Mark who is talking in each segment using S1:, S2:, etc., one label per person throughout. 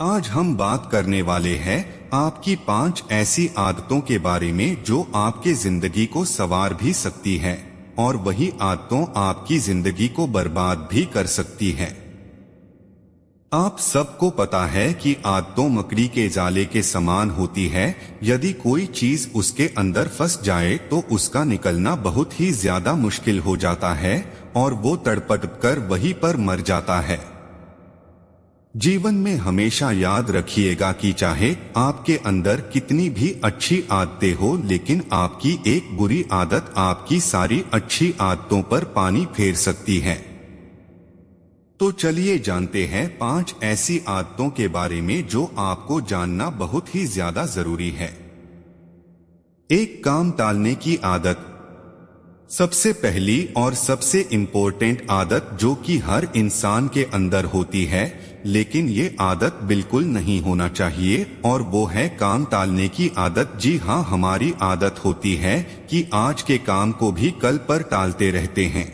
S1: आज हम बात करने वाले हैं आपकी 5 ऐसी आदतों के बारे में जो आपके जिंदगी को संवार भी सकती है और वही आदतों आपकी जिंदगी को बर्बाद भी कर सकती है। आप सबको पता है कि आदतों मकड़ी के जाले के समान होती है। यदि कोई चीज उसके अंदर फंस जाए तो उसका निकलना बहुत ही ज्यादा मुश्किल हो जाता है और वो तड़पट कर वहीं पर मर जाता है। जीवन में हमेशा याद रखिएगा कि चाहे आपके अंदर कितनी भी अच्छी आदतें हो, लेकिन आपकी एक बुरी आदत आपकी सारी अच्छी आदतों पर पानी फेर सकती है। तो चलिए जानते हैं 5 ऐसी आदतों के बारे में जो आपको जानना बहुत ही ज्यादा जरूरी है। एक, काम टालने की आदत। सबसे पहली और सबसे इम्पोर्टेंट आदत जो कि हर इंसान के अंदर होती है, लेकिन ये आदत बिल्कुल नहीं होना चाहिए, और वो है काम टालने की आदत। जी हाँ, हमारी आदत होती है कि आज के काम को भी कल पर टालते रहते हैं।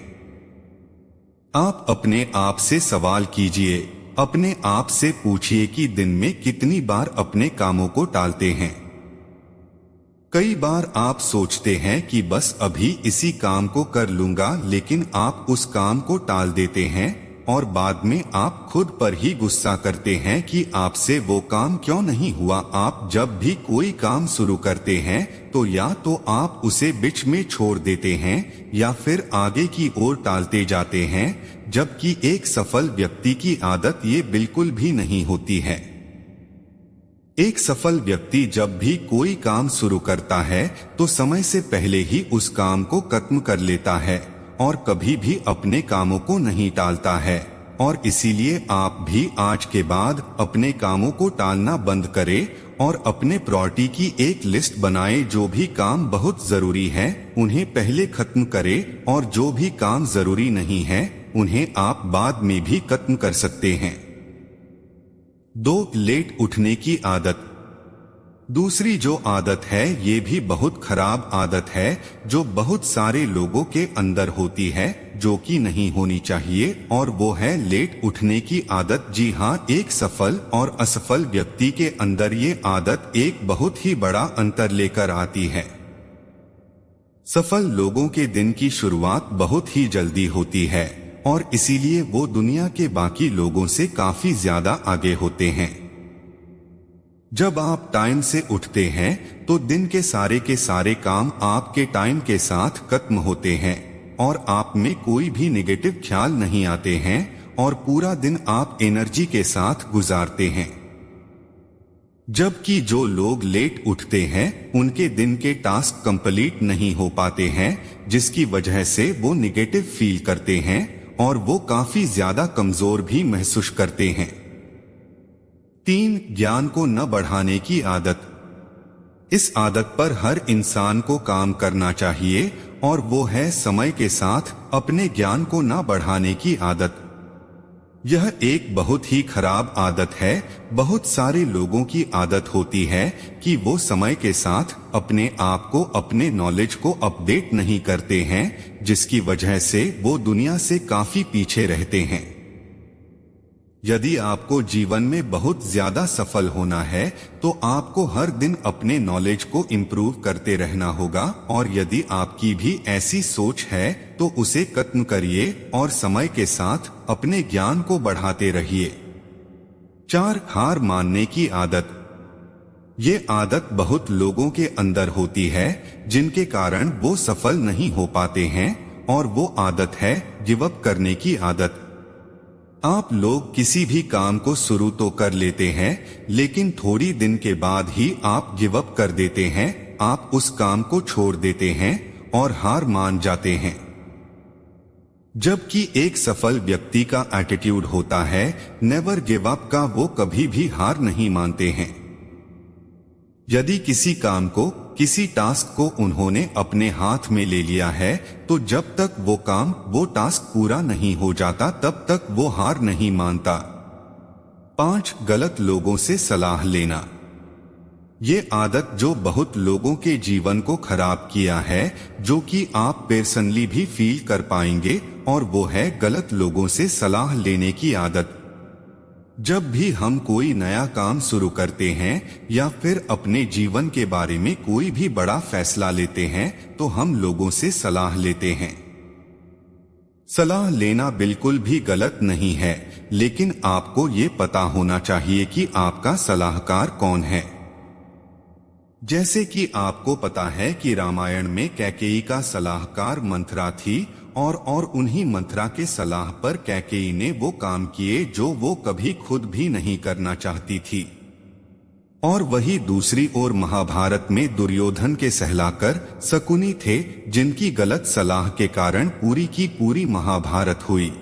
S1: आप अपने आप से सवाल कीजिए, अपने आप से पूछिए कि दिन में कितनी बार अपने कामों को टालते हैं। कई बार आप सोचते हैं कि बस अभी इसी काम को कर लूंगा, लेकिन आप उस काम को टाल देते हैं और बाद में आप खुद पर ही गुस्सा करते हैं कि आपसे वो काम क्यों नहीं हुआ। आप जब भी कोई काम शुरू करते हैं तो या तो आप उसे बीच में छोड़ देते हैं या फिर आगे की ओर टालते जाते हैं, जबकि एक सफल व्यक्ति की आदत ये बिल्कुल भी नहीं होती है। एक सफल व्यक्ति जब भी कोई काम शुरू करता है तो समय से पहले ही उस काम को खत्म कर लेता है और कभी भी अपने कामों को नहीं टालता है। और इसीलिए आप भी आज के बाद अपने कामों को टालना बंद करें और अपने प्रायोरिटी की एक लिस्ट बनाएं। जो भी काम बहुत जरूरी है उन्हें पहले खत्म करें और जो भी काम जरूरी नहीं है उन्हें आप बाद में भी खत्म कर सकते हैं। 2, लेट उठने की आदत। दूसरी जो आदत है ये भी बहुत खराब आदत है जो बहुत सारे लोगों के अंदर होती है, जो कि नहीं होनी चाहिए, और वो है लेट उठने की आदत। जी हाँ, एक सफल और असफल व्यक्ति के अंदर ये आदत एक बहुत ही बड़ा अंतर लेकर आती है। सफल लोगों के दिन की शुरुआत बहुत ही जल्दी होती है और इसीलिए वो दुनिया के बाकी लोगों से काफी ज्यादा आगे होते हैं। जब आप टाइम से उठते हैं तो दिन के सारे काम आपके टाइम के साथ खत्म होते हैं और आप में कोई भी नेगेटिव ख्याल नहीं आते हैं और पूरा दिन आप एनर्जी के साथ गुजारते हैं। जबकि जो लोग लेट उठते हैं उनके दिन के टास्क कंप्लीट नहीं हो पाते हैं, जिसकी वजह से वो नेगेटिव फील करते हैं और वो काफी ज्यादा कमजोर भी महसूस करते हैं। 3, ज्ञान को न बढ़ाने की आदत। इस आदत पर हर इंसान को काम करना चाहिए और वो है समय के साथ अपने ज्ञान को न बढ़ाने की आदत। यह एक बहुत ही खराब आदत है। बहुत सारे लोगों की आदत होती है कि वो समय के साथ अपने आप को, अपने नॉलेज को अपडेट नहीं करते हैं, जिसकी वजह से वो दुनिया से काफी पीछे रहते हैं। यदि आपको जीवन में बहुत ज्यादा सफल होना है तो आपको हर दिन अपने नॉलेज को इम्प्रूव करते रहना होगा, और यदि आपकी भी ऐसी सोच है तो उसे खत्म करिए और समय के साथ अपने ज्ञान को बढ़ाते रहिए। 4, हार मानने की आदत। ये आदत बहुत लोगों के अंदर होती है जिनके कारण वो सफल नहीं हो पाते हैं, और वो आदत है गिव अप करने की आदत। आप लोग किसी भी काम को शुरू तो कर लेते हैं, लेकिन थोड़ी दिन के बाद ही आप गिव अप कर देते हैं। आप उस काम को छोड़ देते हैं और हार मान जाते हैं। जबकि एक सफल व्यक्ति का एटीट्यूड होता है नेवर गिव अप का, वो कभी भी हार नहीं मानते हैं। यदि किसी काम को, किसी टास्क को उन्होंने अपने हाथ में ले लिया है तो जब तक वो काम, वो टास्क पूरा नहीं हो जाता तब तक वो हार नहीं मानता। 5, गलत लोगों से सलाह लेना। ये आदत जो बहुत लोगों के जीवन को खराब किया है, जो कि आप पर्सनली भी फील कर पाएंगे, और वो है गलत लोगों से सलाह लेने की आदत। जब भी हम कोई नया काम शुरू करते हैं या फिर अपने जीवन के बारे में कोई भी बड़ा फैसला लेते हैं तो हम लोगों से सलाह लेते हैं। सलाह लेना बिल्कुल भी गलत नहीं है, लेकिन आपको ये पता होना चाहिए कि आपका सलाहकार कौन है। जैसे कि आपको पता है कि रामायण में कैकेयी का सलाहकार मंथरा थी और उन्हीं मंथरा के सलाह पर कैकेयी ने वो काम किए जो वो कभी खुद भी नहीं करना चाहती थी। और वही दूसरी ओर महाभारत में दुर्योधन के सहलाकर शकुनी थे, जिनकी गलत सलाह के कारण पूरी की पूरी महाभारत हुई।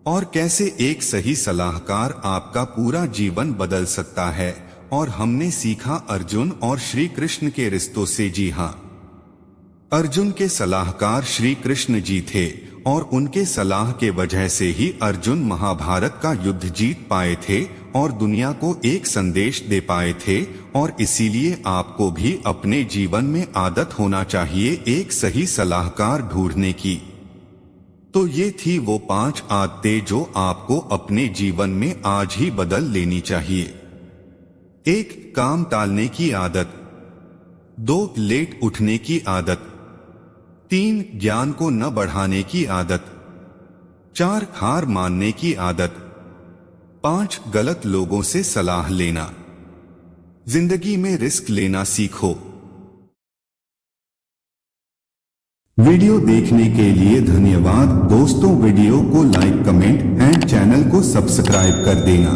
S1: और कैसे एक सही सलाहकार आपका पूरा जीवन बदल सकता है, और हमने सीखा अर्जुन और श्री कृष्ण के रिश्तों से। जी हाँ, अर्जुन के सलाहकार श्री कृष्ण जी थे और उनके सलाह के वजह से ही अर्जुन महाभारत का युद्ध जीत पाए थे और दुनिया को एक संदेश दे पाए थे। और इसीलिए आपको भी अपने जीवन में आदत होना चाहिए एक सही सलाहकार ढूंढने की। तो ये थी वो 5 आदतें जो आपको अपने जीवन में आज ही बदल लेनी चाहिए। 1. काम टालने की आदत। 2. लेट उठने की आदत। 3. ज्ञान को न बढ़ाने की आदत। 4. हार मानने की आदत। 5. गलत लोगों से सलाह लेना। जिंदगी में रिस्क लेना सीखो। वीडियो देखने के लिए धन्यवाद दोस्तों। वीडियो को लाइक, कमेंट एंड चैनल को सब्सक्राइब कर देना।